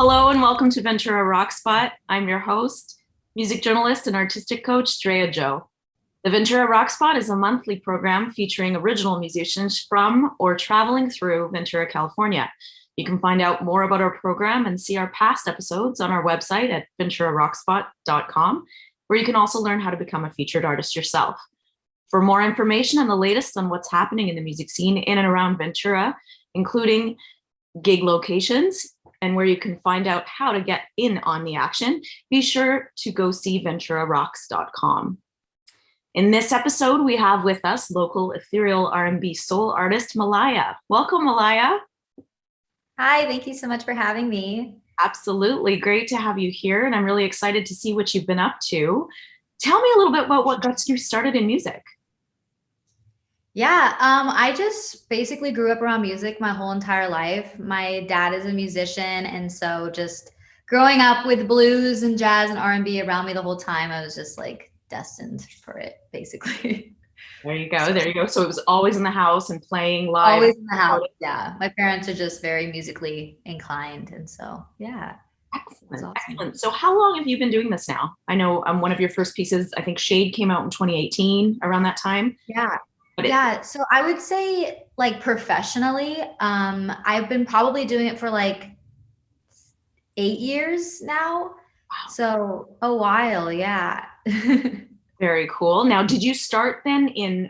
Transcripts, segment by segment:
Hello and welcome to Ventura Rockspot. I'm your host, music journalist and artistic coach, Drea Jo. The Ventura Rockspot is a monthly program featuring original musicians from or traveling through Ventura, California. You can find out more about our program and see our past episodes on our website at VenturaRockSpot.com, where you can also learn how to become a featured artist yourself. For more information and the latest on what's happening in the music scene in and around Ventura, including gig locations, and where you can find out how to get in on the action, be sure to go see VenturaRocks.com. In this episode, we have with us local ethereal R&B soul artist, Maliah. Welcome, Maliah. Hi, thank you so much for having me. Absolutely, great to have you here, and I'm really excited to see what you've been up to. Tell me a little bit about what got you started in music. Yeah, I just basically grew up around music my whole entire life. My dad is a musician, and so just growing up with blues and jazz and R&B around me the whole time, I was just like destined for it, basically. There you go, there you go. So it was always in the house and playing live. Always in the house, yeah. My parents are just very musically inclined, and so yeah. Excellent, awesome. Excellent. So how long have you been doing this now? I know one of your first pieces, I think Shade came out in 2018, around that time. Yeah. Yeah, so I would say like professionally, I've been probably doing it for like 8 years now. Wow. So a while, yeah. Very cool. Now, did you start then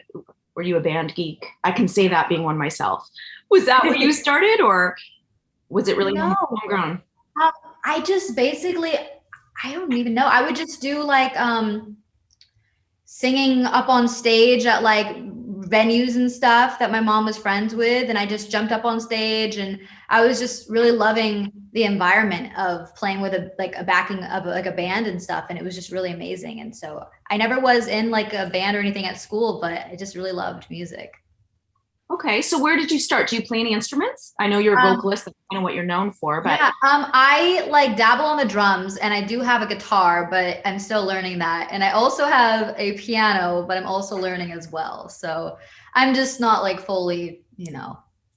were you a band geek? I can say that being one myself. Was that where you started, or was it really homegrown? I just basically, I don't even know. I would just do like singing up on stage at like venues and stuff that my mom was friends with, and I just jumped up on stage, and I was just really loving the environment of playing with a backing of like a band and stuff, and it was just really amazing. And so I never was in like a band or anything at school, but I just really loved music. Okay, so where did you start? Do you play any instruments? I know you're a vocalist, that's kind of what you're known for, but yeah, I like dabble on the drums, and I do have a guitar, but I'm still learning that. And I also have a piano, but I'm also learning as well. So I'm just not like fully,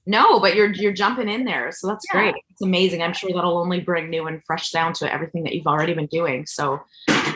No, but you're jumping in there, so that's great. It's amazing. I'm sure that'll only bring new and fresh sound to everything that you've already been doing. So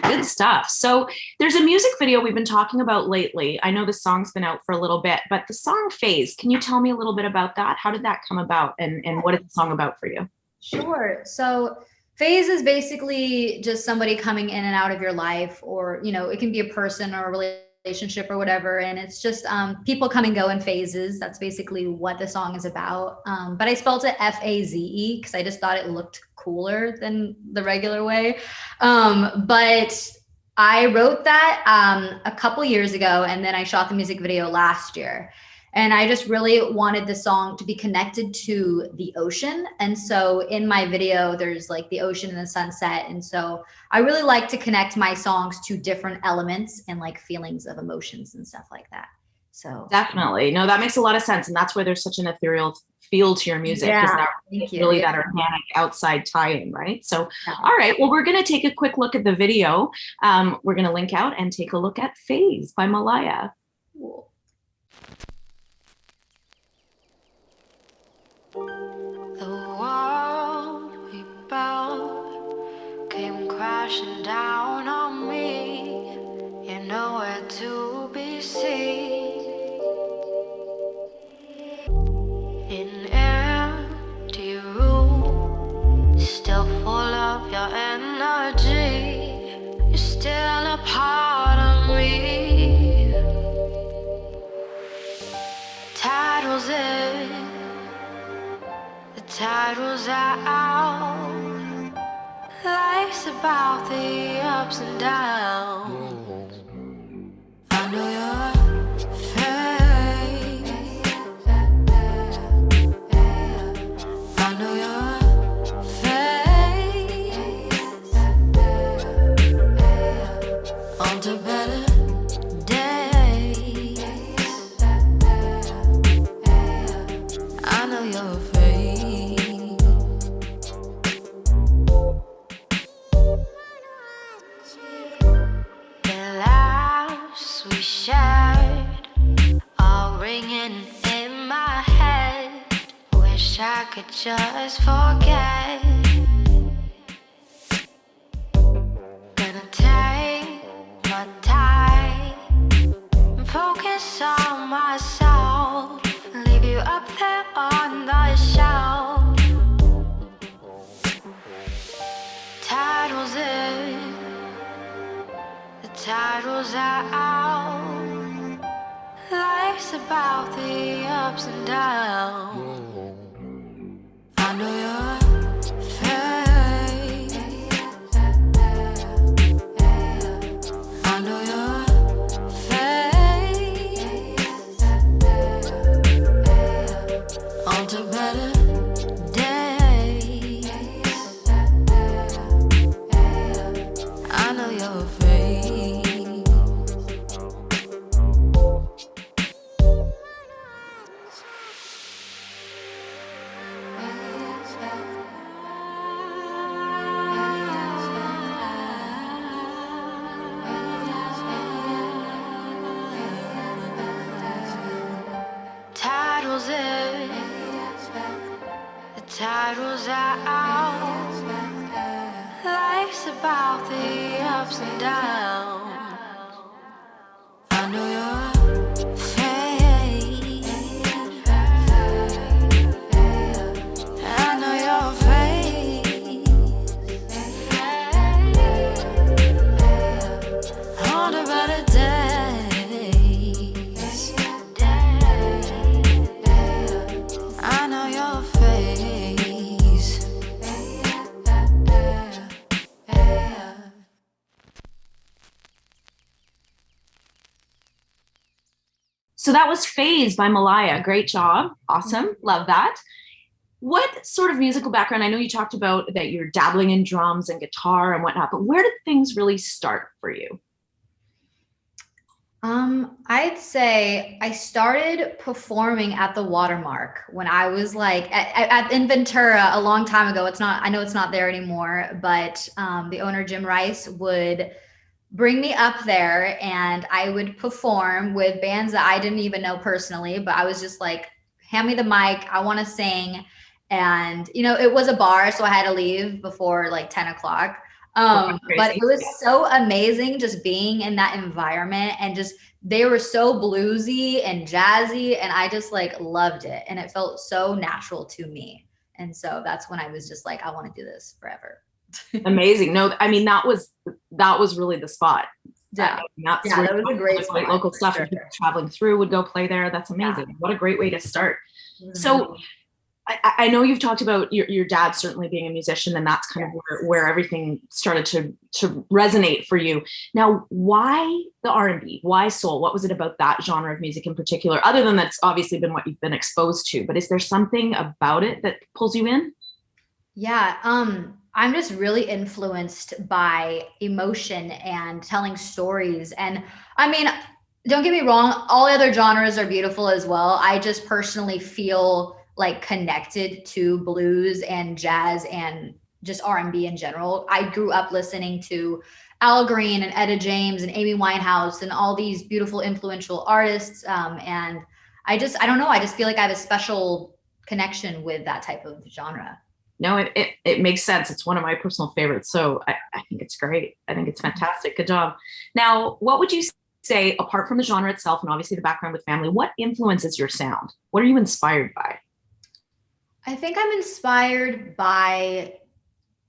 good stuff. So there's a music video we've been talking about lately. I know the song's been out for a little bit, but the song Phase, can you tell me a little bit about that? How did that come about, and what is the song about for you? Sure. So Phase is basically just somebody coming in and out of your life, or, it can be a person or a relationship or whatever. And it's just people come and go in phases. That's basically what the song is about. But I spelled it F-A-Z-E because I just thought it looked cooler than the regular way. But I wrote that a couple years ago, and then I shot the music video last year. And I just really wanted the song to be connected to the ocean. And so in my video, there's like the ocean and the sunset. And so I really like to connect my songs to different elements and like feelings of emotions and stuff like that. So definitely. No, that makes a lot of sense. And that's why there's such an ethereal feel to your music. Yeah, really that organic outside tie-in, right? So, all right. Well, we're going to take a quick look at the video. We're going to link out and take a look at Phase by Malaya. Cool. The world we built came crashing down on me. You're nowhere to be seen. In empty room, still full of your energy. You're still a part of me. Tide was in. Tide was out. Life's about the ups and downs. I know you're fake. I know you're fake. On to better days. I know you're fake. I could just forget. on myself, leave you up there on the shelf. Titles in, the titles out. Life's about the ups and downs. I know you're fake. I know you're fake. On to better days. I know you're fake. Titles in, the titles out. Life's about the ups and downs. I know you're fake. I know you're fake. On to better days. I know your face. So that was Phase by Malaya. Great job. Awesome. Love that. What sort of musical background? I know you talked about that you're dabbling in drums and guitar and whatnot, but where did things really start for you? I'd say I started performing at the Watermark when I was like in Ventura a long time ago. I know it's not there anymore, but the owner, Jim Rice, would bring me up there and I would perform with bands that I didn't even know personally, but I was just like, hand me the mic, I want to sing. And, it was a bar, so I had to leave before like 10 o'clock. But it was so amazing just being in that environment, and just they were so bluesy and jazzy, and I just like loved it, and it felt so natural to me. And so that's when I was just like, I want to do this forever. Amazing. No, I mean, that was really the spot. Yeah, that was a great spot, local stuff. sure. People traveling through would go play there. That's amazing. Yeah. What a great way to start. Mm-hmm. So I know you've talked about your dad certainly being a musician, and that's kind of where everything started to resonate for you. Now, why the R&B? Why soul? What was it about that genre of music in particular, other than that's obviously been what you've been exposed to? But is there something about it that pulls you in? Yeah, I'm just really influenced by emotion and telling stories. And I mean, don't get me wrong, all other genres are beautiful as well. I just personally feel like connected to blues and jazz and just R&B in general. I grew up listening to Al Green and Etta James and Amy Winehouse and all these beautiful influential artists. And I don't know, I just feel like I have a special connection with that type of genre. No, it makes sense. It's one of my personal favorites. So I think it's great. I think it's fantastic. Good job. Now, what would you say, apart from the genre itself and obviously the background with family, what influences your sound? What are you inspired by? I think I'm inspired by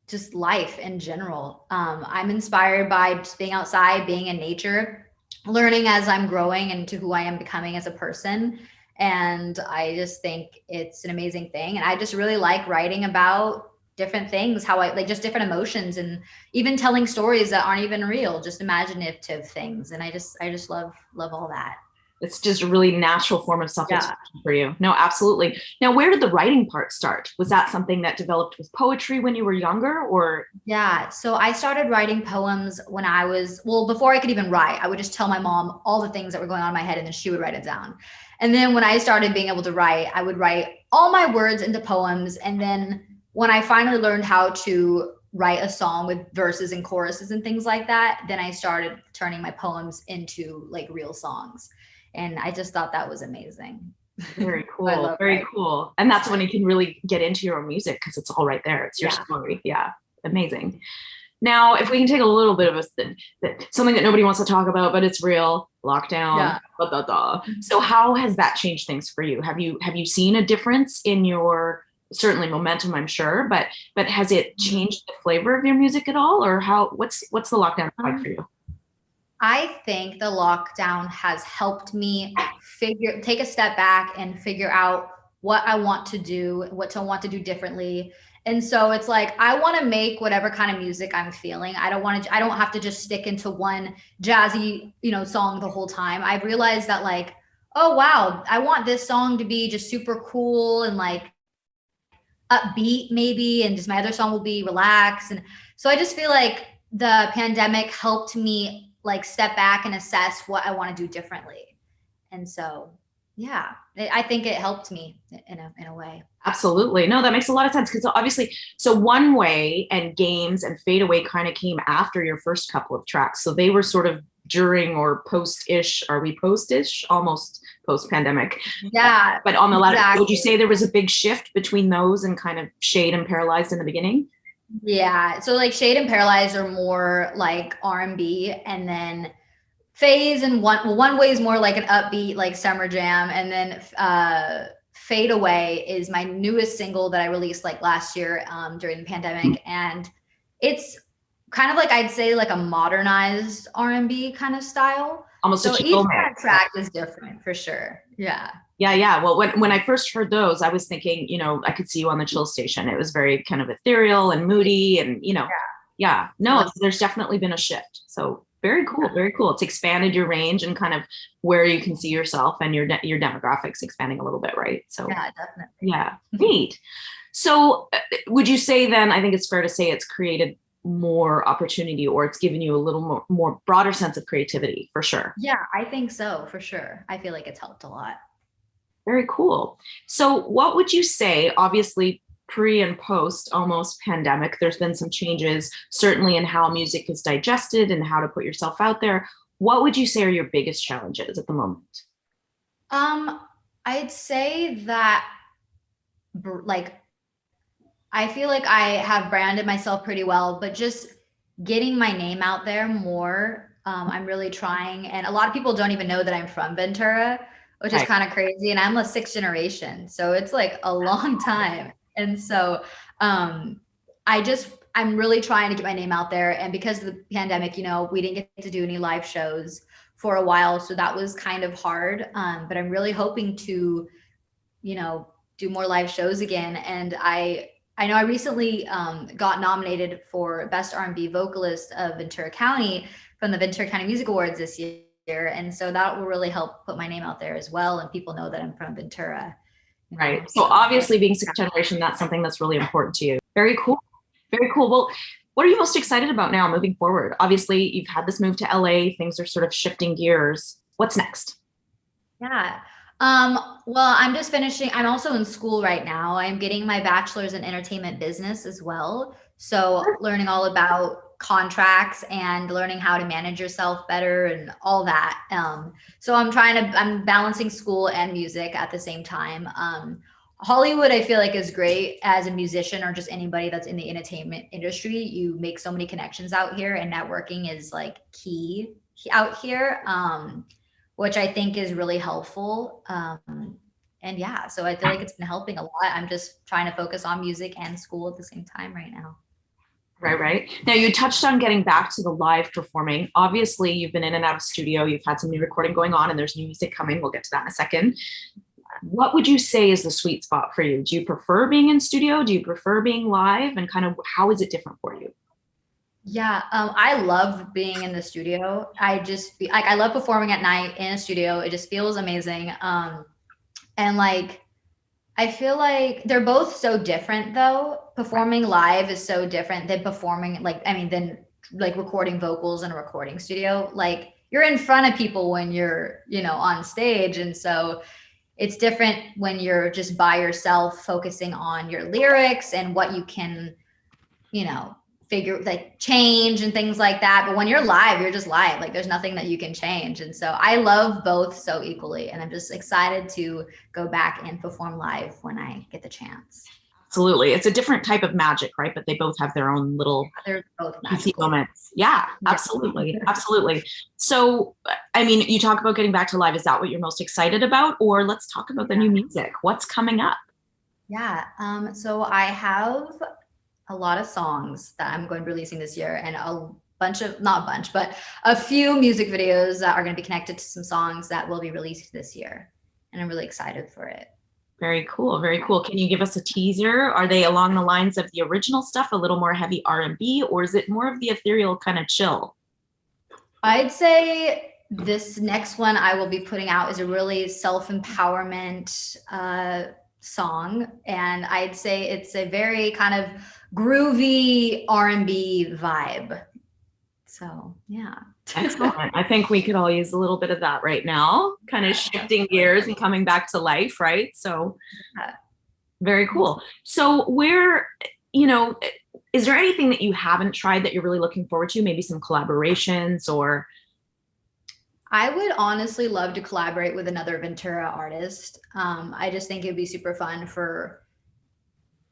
just life in general. I'm inspired by just being outside, being in nature, learning as I'm growing into who I am becoming as a person. And I just think it's an amazing thing. And I just really like writing about different things, how I like just different emotions, and even telling stories that aren't even real, just imaginative things. And I just love all that. It's just a really natural form of self-expression for you. No, absolutely. Now, where did the writing part start? Was that something that developed with poetry when you were younger, or? Yeah. So I started writing poems when I was, before I could even write. I would just tell my mom all the things that were going on in my head, and then she would write it down. And then when I started being able to write, I would write all my words into poems. And then when I finally learned how to write a song with verses and choruses and things like that, then I started turning my poems into like real songs. And I just thought that was amazing. Very cool. Very cool. And that's when you can really get into your own music, because it's all right there. It's your story. Yeah. Amazing. Now, if we can take a little bit of something that nobody wants to talk about, but it's real, lockdown, Yeah. blah, blah, blah. So how has that changed things for you? Have you seen a difference in your, certainly momentum, I'm sure, but has it changed the flavor of your music at all? Or what's the lockdown like for you? I think the lockdown has helped me take a step back and figure out what I want to do, what I want to do differently. And so it's like, I want to make whatever kind of music I'm feeling. I don't have to just stick into one jazzy, song the whole time. I've realized that like, oh, wow, I want this song to be just super cool and like upbeat maybe. And just my other song will be relaxed. And so I just feel like the pandemic helped me like step back and assess what I want to do differently. And so, yeah, I think it helped me in a way. Absolutely. No, that makes a lot of sense. Because obviously, so One Way and Games and Fade Away kind of came after your first couple of tracks. So they were sort of during or post-ish. Are we post-ish? Almost post-pandemic. Yeah. But on the latter, exactly. would you say there was a big shift between those and kind of Shade and Paralyzed in the beginning? Yeah. So like Shade and Paralyzed are more like R&B, and then Phase and One Way is more like an upbeat, like summer jam. And then Fade Away is my newest single that I released like last year during the pandemic. And it's kind of like, I'd say like a modernized R&B kind of style. Almost so a each kind of track is different for sure. Yeah. Yeah. Well, when I first heard those, I was thinking, I could see you on the Chill Station. It was very kind of ethereal and moody and, yeah. No, there's definitely been a shift. So very cool. Very cool. It's expanded your range and kind of where you can see yourself, and your demographics expanding a little bit, right? So yeah, definitely. Yeah, neat. So would you say then, I think it's fair to say it's created more opportunity, or it's given you a little more broader sense of creativity, for sure? Yeah, I think so, for sure. I feel like it's helped a lot. Very cool. So what would you say, obviously pre and post almost pandemic, there's been some changes, certainly in how music is digested and how to put yourself out there. What would you say are your biggest challenges at the moment? I'd say that like, I feel like I have branded myself pretty well, but just getting my name out there more. I'm really trying. And a lot of people don't even know that I'm from Ventura, which is kind of crazy. And I'm a 6th generation. So it's like a long time. And so I'm really trying to get my name out there. And because of the pandemic, we didn't get to do any live shows for a while. So that was kind of hard. But I'm really hoping to, do more live shows again. And I know I recently got nominated for Best R&B Vocalist of Ventura County from the Ventura County Music Awards this year. And so that will really help put my name out there as well. And people know that I'm from Ventura. Right. So obviously being 6th generation, that's something that's really important to you. Very cool. Very cool. Well, what are you most excited about now moving forward? Obviously, you've had this move to LA. Things are sort of shifting gears. What's next? Yeah. Well, I'm just finishing. I'm also in school right now. I'm getting my bachelor's in entertainment business as well. So learning all about contracts and learning how to manage yourself better and all that. So I'm balancing school and music at the same time. Hollywood, I feel like, is great as a musician or just anybody that's in the entertainment industry. You make so many connections out here, and networking is like key out here. Which I think is really helpful. And yeah, so I feel like it's been helping a lot. I'm just trying to focus on music and school at the same time right now. Right. Now, you touched on getting back to the live performing. Obviously, you've been in and out of studio. You've had some new recording going on, and there's new music coming. We'll get to that in a second. What would you say is the sweet spot for you? Do you prefer being in studio? Do you prefer being live? And kind of how is it different for you? Yeah, I love being in the studio. I love performing at night in a studio. It just feels amazing. And like, I feel like they're both so different though. Performing live is so different than than recording vocals in a recording studio. Like, you're in front of people when you're, on stage. And so it's different when you're just by yourself, focusing on your lyrics and what you can, figure, like, change and things like that. But when you're live, you're just live. Like, there's nothing that you can change. And so I love both so equally. And I'm just excited to go back and perform live when I get the chance. Absolutely. It's a different type of magic, right? But they both have their own little They're both PC magical. moments. Yeah, absolutely. Absolutely. So, I mean, you talk about getting back to live. Is that what you're most excited about? Or let's talk about the new music. What's coming up? Yeah. So I have a lot of songs that I'm going to be releasing this year, and a bunch of, not a bunch, but a few music videos that are going to be connected to some songs that will be released this year. And I'm really excited for it. Very cool. Very cool. Can you give us a teaser? Are they along the lines of the original stuff, a little more heavy R&B, or is it more of the ethereal kind of chill? I'd say this next one I will be putting out is a really self-empowerment song. And I'd say it's a very kind of groovy R&B vibe. So, yeah. Excellent. I think we could all use a little bit of that right now, kind of shifting gears and coming back to life, right? So very cool. So where, is there anything that you haven't tried that you're really looking forward to? Maybe some collaborations or? I would honestly love to collaborate with another Ventura artist. I just think it'd be super fun for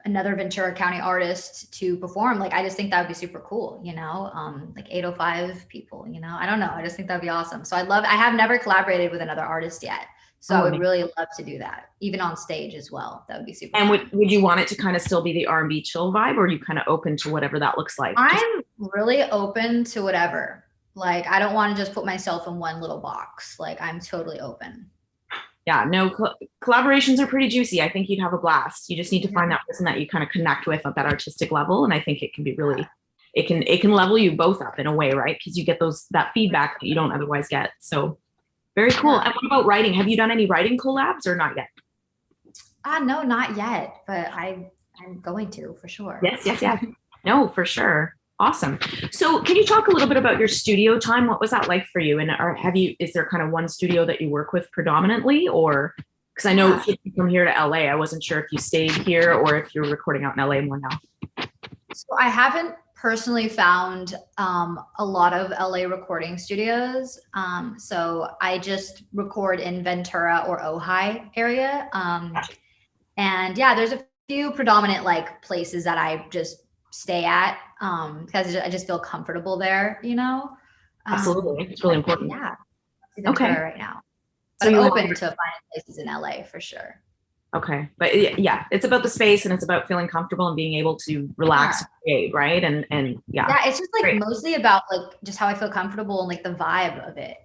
another Ventura County artist to perform. Like, I just think that would be super cool, like 805 people, I don't know. I just think that'd be awesome. So I have never collaborated with another artist yet. So I would really love to do that, even on stage as well. That would be super fun. And would you want it to kind of still be the R&B chill vibe, or are you kind of open to whatever that looks like? I'm really open to whatever. Like, I don't want to just put myself in one little box. Like, I'm totally open. Yeah, no, collaborations are pretty juicy. I think you'd have a blast. You just need to find that person that you kind of connect with at that artistic level. And I think it can be really, it can level you both up in a way, right? Because you get that feedback that you don't otherwise get. So very cool. And what about writing? Have you done any writing collabs or not yet? No, not yet, but I'm going to, for sure. Yes. No, for sure. Awesome. So can you talk a little bit about your studio time? What was that like for you? And is there kind of one studio that you work with predominantly, or, because I know from here to LA, I wasn't sure if you stayed here or if you're recording out in LA more now. So I haven't personally found a lot of LA recording studios. So I just record in Ventura or Ojai area. And yeah, there's a few predominant like places that I just stay at because I just feel comfortable there, Absolutely. It's really important. Yeah. Okay. Right now. But so I'm open to finding places in LA for sure. Okay. But yeah, it's about the space and it's about feeling comfortable and being able to relax and create, right? And yeah. Yeah, it's just like mostly about like just how I feel comfortable and like the vibe of it,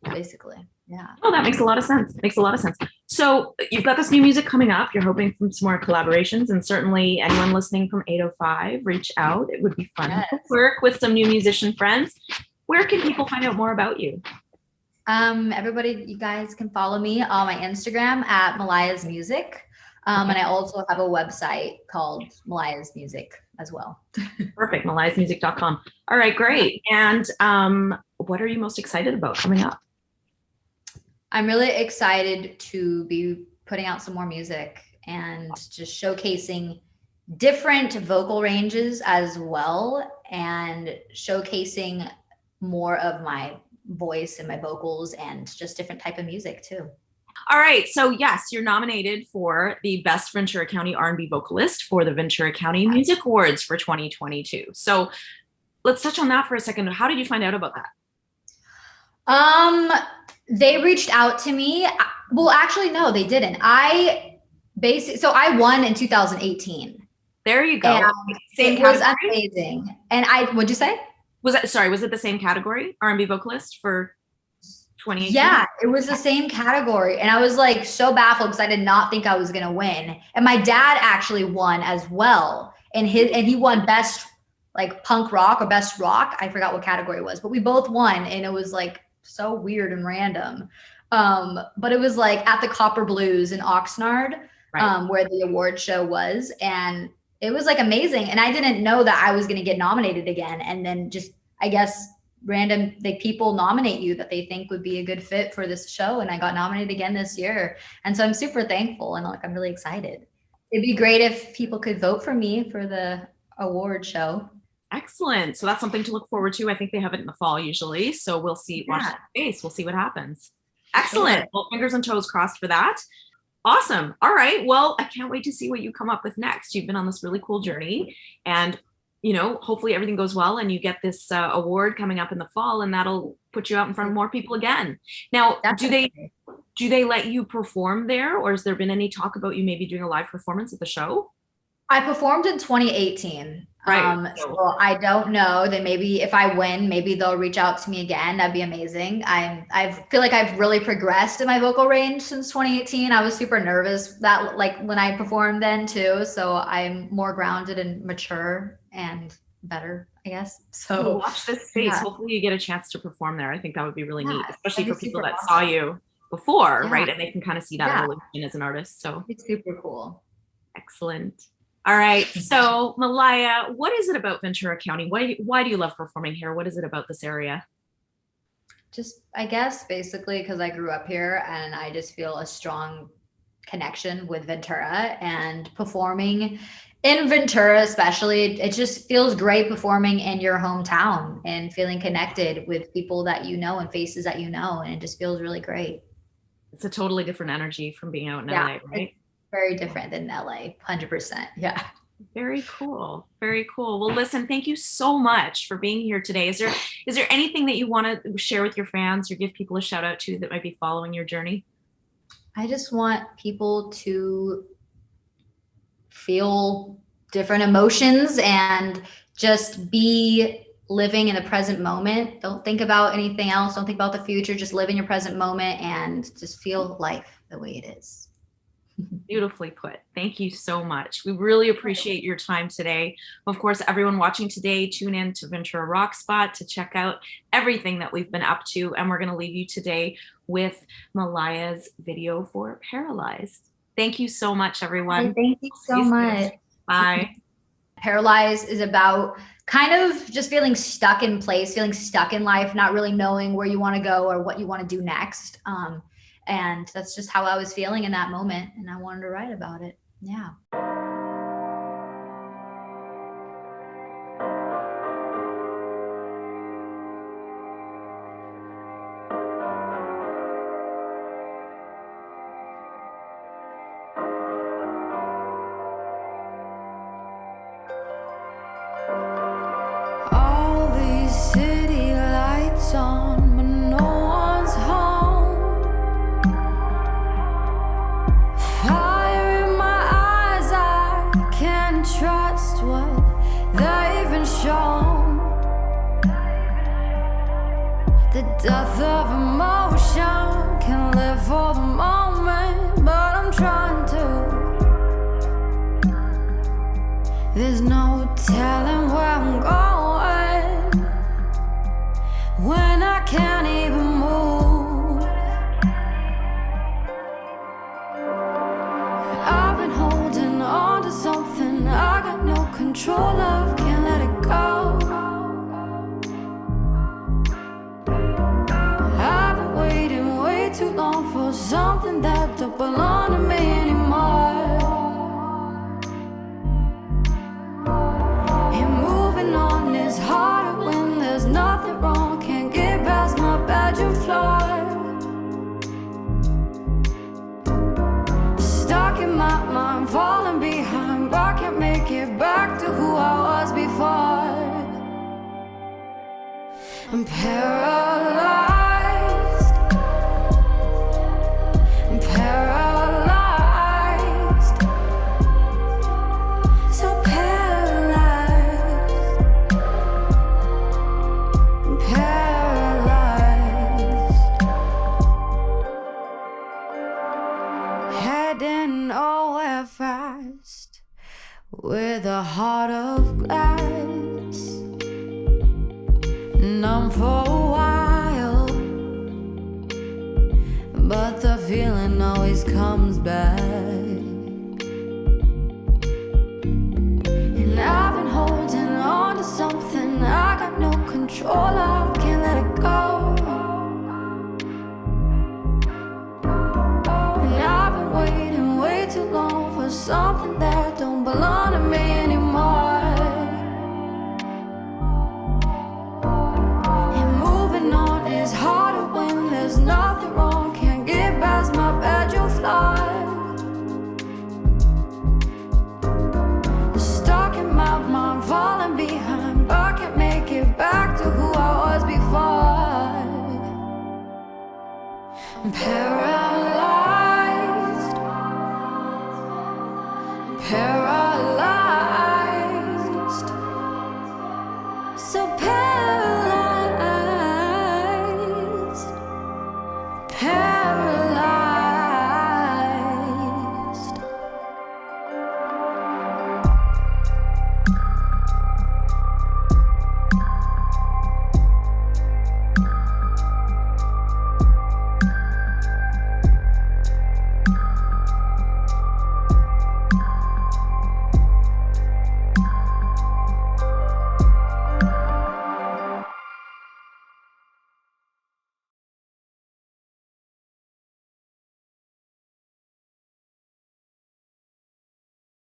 basically. Yeah. Oh, that makes a lot of sense. Makes a lot of sense. So you've got this new music coming up. You're hoping for some more collaborations, and certainly anyone listening from 805, reach out. It would be fun to work with some new musician friends. Where can people find out more about you? Everybody, you guys can follow me on my Instagram at Malah's Music. And I also have a website called Malah's Music as well. Perfect. MalahsMusic.com. All right, great. And what are you most excited about coming up? I'm really excited to be putting out some more music and just showcasing different vocal ranges as well, and showcasing more of my voice and my vocals and just different type of music too. All right. So yes, you're nominated for the Best Ventura County R&B Vocalist for the Ventura County Music Awards for 2022. So let's touch on that for a second. How did you find out about that? They reached out to me. Well, actually, no, they didn't. So I won in 2018. There you go. It was amazing. And what'd you say? Was it the same category, R&B vocalist for 2018? Yeah, it was the same category. And I was like so baffled because I did not think I was going to win. And my dad actually won as well. And he won best like punk rock or best rock. I forgot what category it was, but we both won. And it was like so weird and random. But it was like at the Copper Blues in Oxnard, where the award show was. And it was like amazing. And I didn't know that I was going to get nominated again. And then just, I guess, random people nominate you that they think would be a good fit for this show. And I got nominated again this year. And so I'm super thankful. And like, I'm really excited. It'd be great if people could vote for me for the award show. Excellent. So that's something to look forward to. I think they have it in the fall usually. So we'll see, watch the space. We'll see what happens. Excellent. Sure. Well, fingers and toes crossed for that. Awesome. All right. Well, I can't wait to see what you come up with next. You've been on this really cool journey, and hopefully everything goes well and you get this award coming up in the fall, and that'll put you out in front of more people again. Now, Definitely. do they let you perform there, or has there been any talk about you maybe doing a live performance at the show? I performed in 2018. Right. So I don't know. Then maybe if I win, maybe they'll reach out to me again. That'd be amazing. I feel like I've really progressed in my vocal range since 2018. I was super nervous that like when I performed then too. So I'm more grounded and mature and better, I guess. So watch this space. yeah. Hopefully you get a chance to perform there. I think that would be really neat, Yeah, especially for that'd be people super that awesome. saw you before, Yeah. right? And they can kind of see that Yeah. evolution as an artist. So It's super cool. excellent. All right. So Malaya, what is it about Ventura County? Why do you love performing here? What is it about this area? Just, I guess, basically because I grew up here and I just feel a strong connection with Ventura, and performing in Ventura, especially, it just feels great performing in your hometown and feeling connected with people that you know and faces that you know. And it just feels really great. It's a totally different energy from being out in Yeah, LA, right? Very different than LA, 100%. Yeah. Very cool. Very cool. Well, listen, thank you so much for being here today. Is there anything that you want to share with your fans or give people a shout out to that might be following your journey? I just want people to feel different emotions and just be living in the present moment. Don't think about anything else. Don't think about the future. Just live in your present moment and just feel life the way it is. Beautifully put. Thank you so much. We really appreciate your time today. Of course, everyone watching today, tune in to Ventura Rockspot to check out everything that we've been up to. And we're going to leave you today with Malaia's video for Paralyzed. Thank you so much, everyone. Thank you so much. Bye. Paralyzed is about kind of just feeling stuck in place, feeling stuck in life, not really knowing where you want to go or what you want to do next. And that's just how I was feeling in that moment. And I wanted to write about it. Yeah. All these city lights on, but no one's home. Fire in my eyes, I can't trust what they've been shown. The death of emotion can live for the moment, but I'm trying to. There's no telling where I'm going when I can't even move. I've been holding on to something I got no control of, can't let it go. I've been waiting way too long for something that don't belong to me anymore. It's harder when there's nothing wrong. Can't get past my bedroom floor. Stuck in my mind, falling behind, but I can't make it back to who I was before. I'm paralyzed. I'm paralyzed. So heading nowhere fast with a heart of glass, numb for a while, but the feeling always comes back. And I've been holding on to something I got no control of, can't let it go. Waiting way too long for something that don't belong